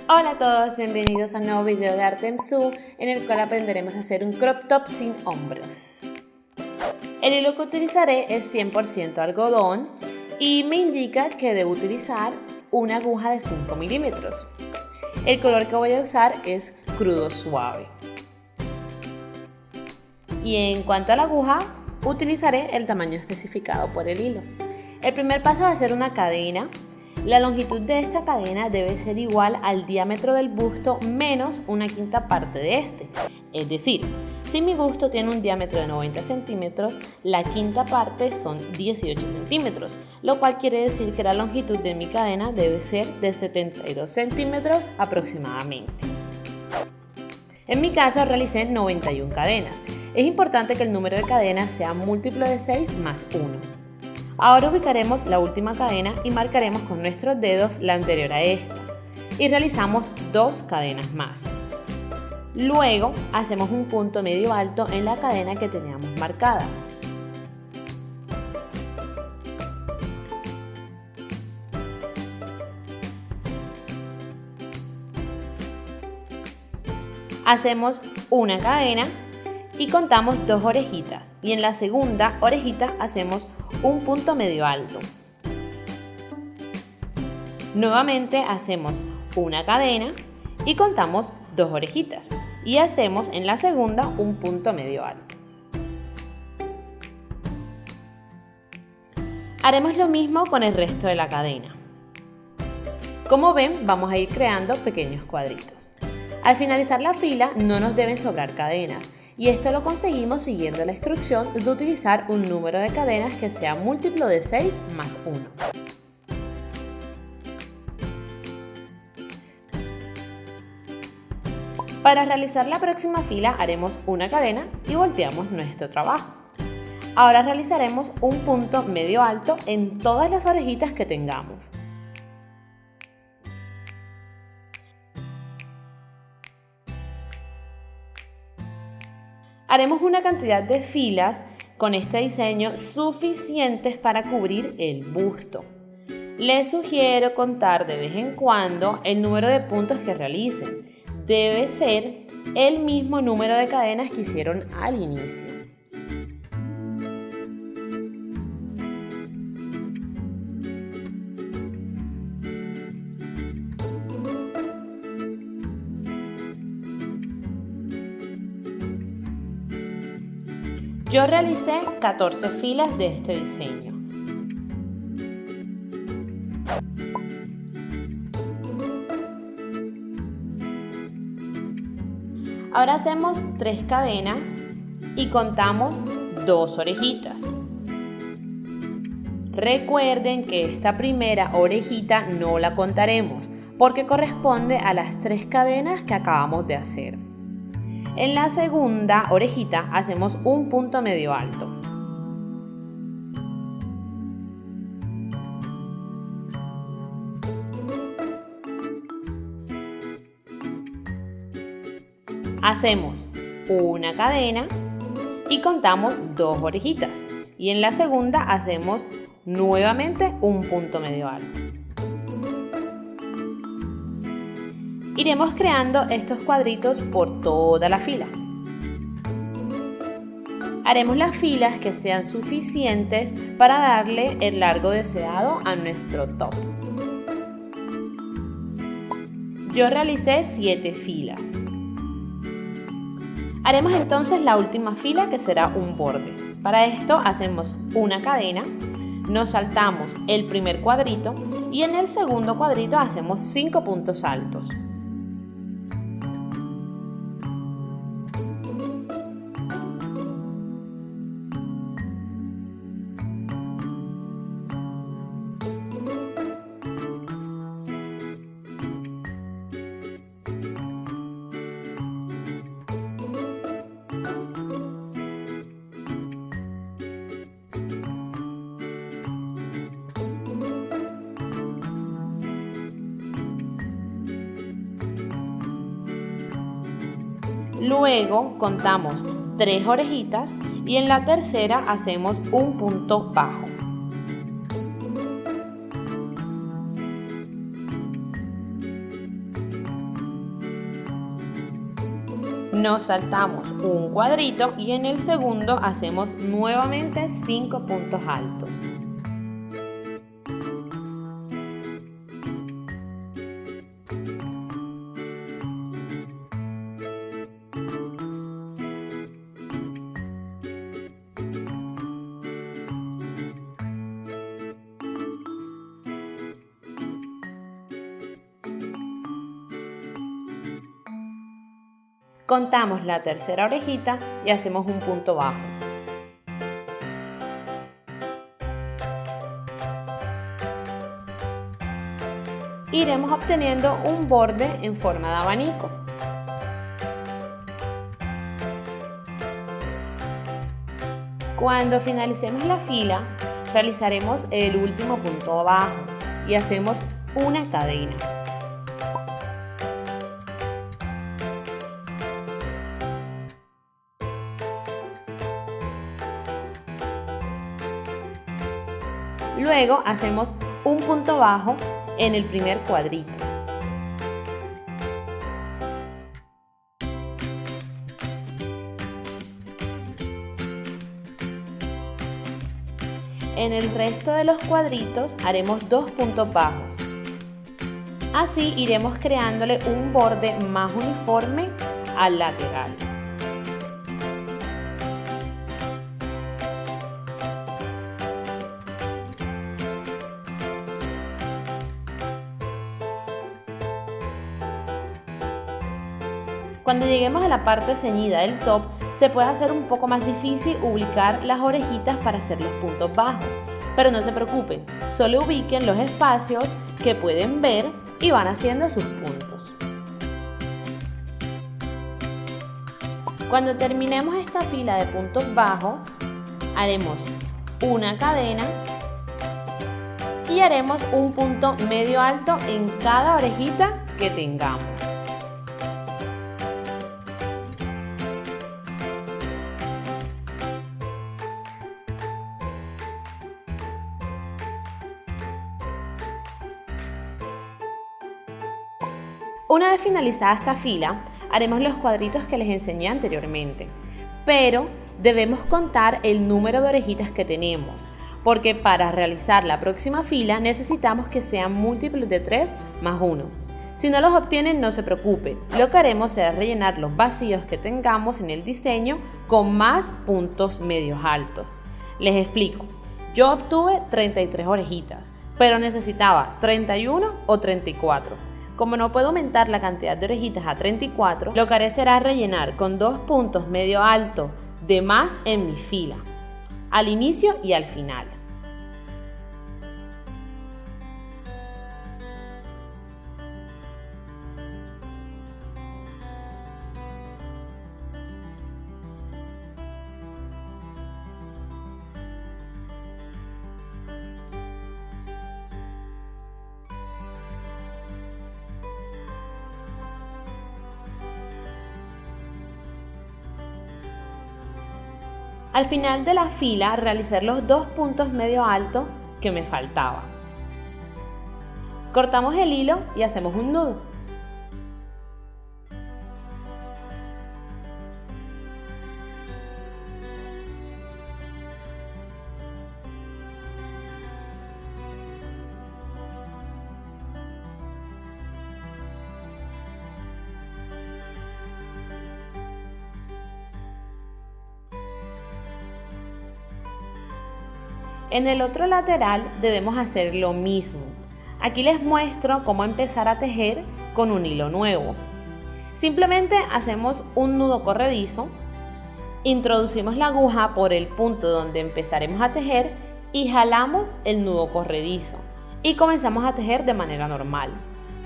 Hola a todos, bienvenidos a un nuevo video de Artemsu en el cual aprenderemos a hacer un crop top sin hombros. El hilo que utilizaré es 100% algodón y me indica que debo utilizar una aguja de 5 milímetros. El color que voy a usar es crudo suave. Y en cuanto a la aguja, utilizaré el tamaño especificado por el hilo. El primer paso es hacer una cadena. La longitud de esta cadena debe ser igual al diámetro del busto menos una quinta parte de este. Es decir, si mi busto tiene un diámetro de 90 centímetros, la quinta parte son 18 centímetros, lo cual quiere decir que la longitud de mi cadena debe ser de 72 centímetros aproximadamente. En mi caso realicé 91 cadenas. Es importante que el número de cadenas sea múltiplo de 6 más 1. Ahora ubicaremos la última cadena y marcaremos con nuestros dedos la anterior a esta y realizamos 2 cadenas más. Luego hacemos un punto medio alto en la cadena que teníamos marcada. Hacemos una cadena y contamos 2 orejitas y en la segunda orejita hacemos un punto medio alto. Nuevamente hacemos una cadena y contamos 2 orejitas y hacemos en la segunda un punto medio alto. Haremos lo mismo con el resto de la cadena. Como ven, vamos a ir creando pequeños cuadritos. Al finalizar la fila no nos deben sobrar cadenas. Y esto lo conseguimos siguiendo la instrucción de utilizar un número de cadenas que sea múltiplo de 6 más 1. Para realizar la próxima fila haremos una cadena y volteamos nuestro trabajo. Ahora realizaremos un punto medio alto en todas las orejitas que tengamos. Haremos una cantidad de filas con este diseño suficientes para cubrir el busto. Les sugiero contar de vez en cuando el número de puntos que realicen. Debe ser el mismo número de cadenas que hicieron al inicio. Yo realicé 14 filas de este diseño. Ahora hacemos 3 cadenas y contamos 2 orejitas. Recuerden que esta primera orejita no la contaremos porque corresponde a las 3 cadenas que acabamos de hacer. En la segunda orejita hacemos un punto medio alto. Hacemos una cadena y contamos 2 orejitas. Y en la segunda hacemos nuevamente un punto medio alto. Iremos creando estos cuadritos por toda la fila. Haremos las filas que sean suficientes para darle el largo deseado a nuestro top. Yo realicé 7 filas. Haremos entonces la última fila que será un borde. Para esto hacemos una cadena, nos saltamos el primer cuadrito y en el segundo cuadrito hacemos 5 puntos altos. Luego contamos 3 orejitas y en la tercera hacemos un punto bajo. nos saltamos un cuadrito y en el segundo hacemos nuevamente 5 puntos altos. Contamos la tercera orejita y hacemos un punto bajo. Iremos obteniendo un borde en forma de abanico. Cuando finalicemos la fila, realizaremos el último punto bajo y hacemos una cadena. Luego hacemos un punto bajo en el primer cuadrito. En el resto de los cuadritos haremos 2 puntos bajos. Así iremos creándole un borde más uniforme al lateral. Cuando lleguemos a la parte ceñida del top, se puede hacer un poco más difícil ubicar las orejitas para hacer los puntos bajos, pero no se preocupen, solo ubiquen los espacios que pueden ver y van haciendo sus puntos. Cuando terminemos esta fila de puntos bajos, haremos una cadena y haremos un punto medio alto en cada orejita que tengamos. Una vez finalizada esta fila, haremos los cuadritos que les enseñé anteriormente, pero debemos contar el número de orejitas que tenemos, porque para realizar la próxima fila necesitamos que sean múltiplos de 3 más 1. Si no los obtienen, no se preocupen, lo que haremos será rellenar los vacíos que tengamos en el diseño con más puntos medios altos. Les explico, yo obtuve 33 orejitas, pero necesitaba 31 o 34. Como no puedo aumentar la cantidad de orejitas a 34, lo que haré será rellenar con 2 puntos medio alto de más en mi fila, al inicio y al final. Al final de la fila, realicé los 2 puntos medio altos que me faltaban. Cortamos el hilo y hacemos un nudo. En el otro lateral debemos hacer lo mismo. Aquí les muestro cómo empezar a tejer con un hilo nuevo. Simplemente hacemos un nudo corredizo, introducimos la aguja por el punto donde empezaremos a tejer y jalamos el nudo corredizo y comenzamos a tejer de manera normal,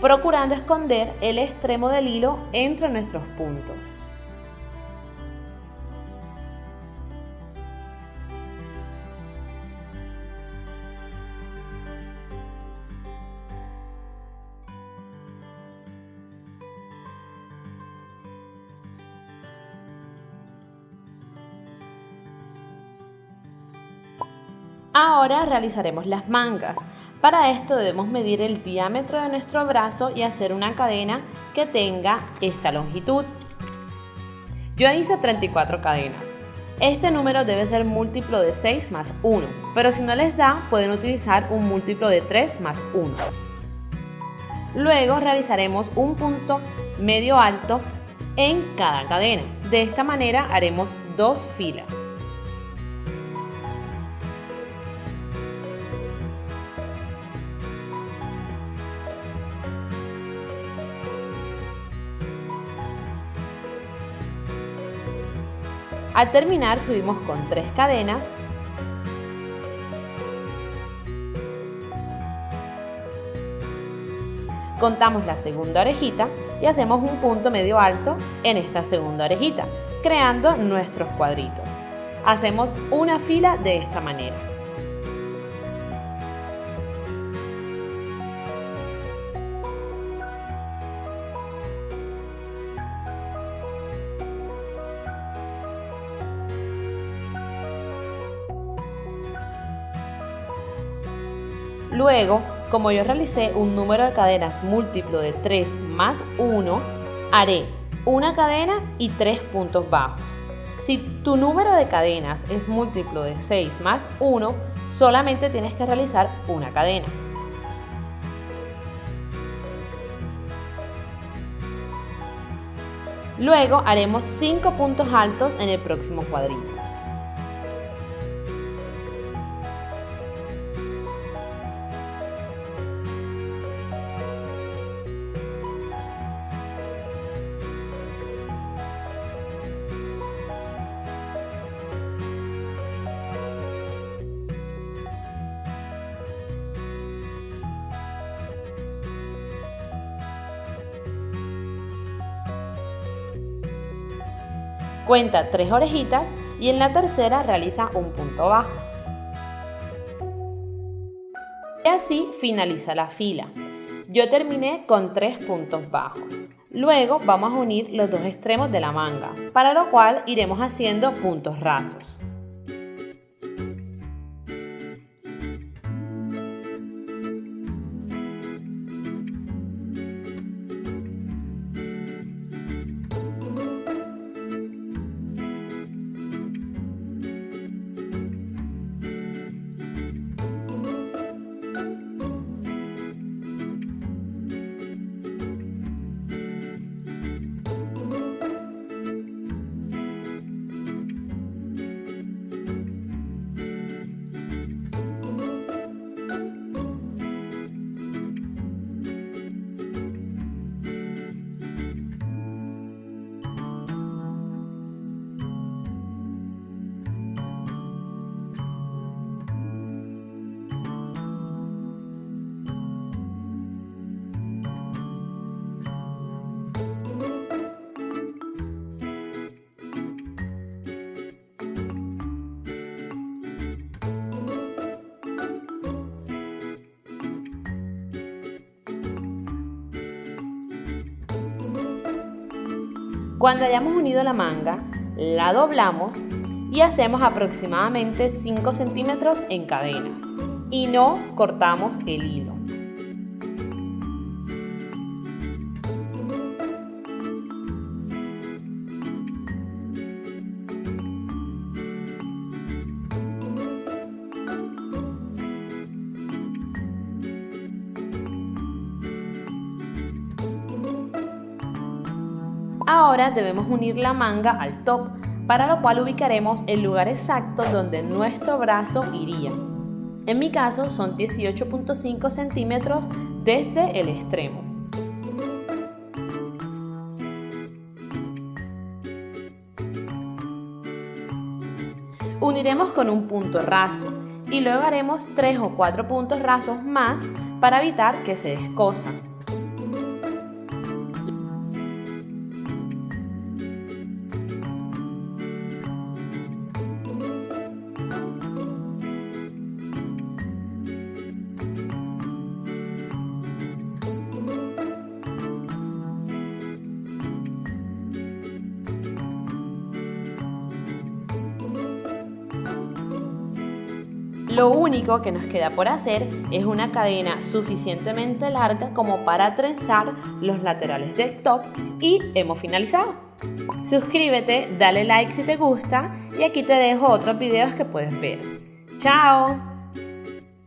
procurando esconder el extremo del hilo entre nuestros puntos. Ahora realizaremos las mangas. Para esto debemos medir el diámetro de nuestro brazo y hacer una cadena que tenga esta longitud. Yo hice 34 cadenas. Este número debe ser múltiplo de 6 más 1, pero si no les da, pueden utilizar un múltiplo de 3 más 1. Luego realizaremos un punto medio alto en cada cadena. De esta manera haremos 2 filas. Al terminar subimos con 3 cadenas contamos la segunda orejita y hacemos un punto medio alto en esta segunda orejita, creando nuestros cuadritos. Hacemos una fila de esta manera. Luego, como yo realicé un número de cadenas múltiplo de 3 más 1, haré una cadena y 3 puntos bajos. Si tu número de cadenas es múltiplo de 6 más 1, solamente tienes que realizar una cadena. Luego haremos 5 puntos altos en el próximo cuadrito. Cuenta 3 orejitas y en la tercera realiza un punto bajo. Y así finaliza la fila. Yo terminé con 3 puntos bajos. Luego vamos a unir los dos extremos de la manga, para lo cual iremos haciendo puntos rasos. Cuando hayamos unido la manga, la doblamos y hacemos aproximadamente 5 centímetros en cadenas y no cortamos el hilo. Ahora debemos unir la manga al top, para lo cual ubicaremos el lugar exacto donde nuestro brazo iría. En mi caso son 18.5 centímetros desde el extremo. Uniremos con un punto raso y luego haremos 3 o 4 puntos rasos más para evitar que se descosan. Lo único que nos queda por hacer es una cadena suficientemente larga como para trenzar los laterales del top y hemos finalizado. Suscríbete, dale like si te gusta y aquí te dejo otros videos que puedes ver. ¡Chao!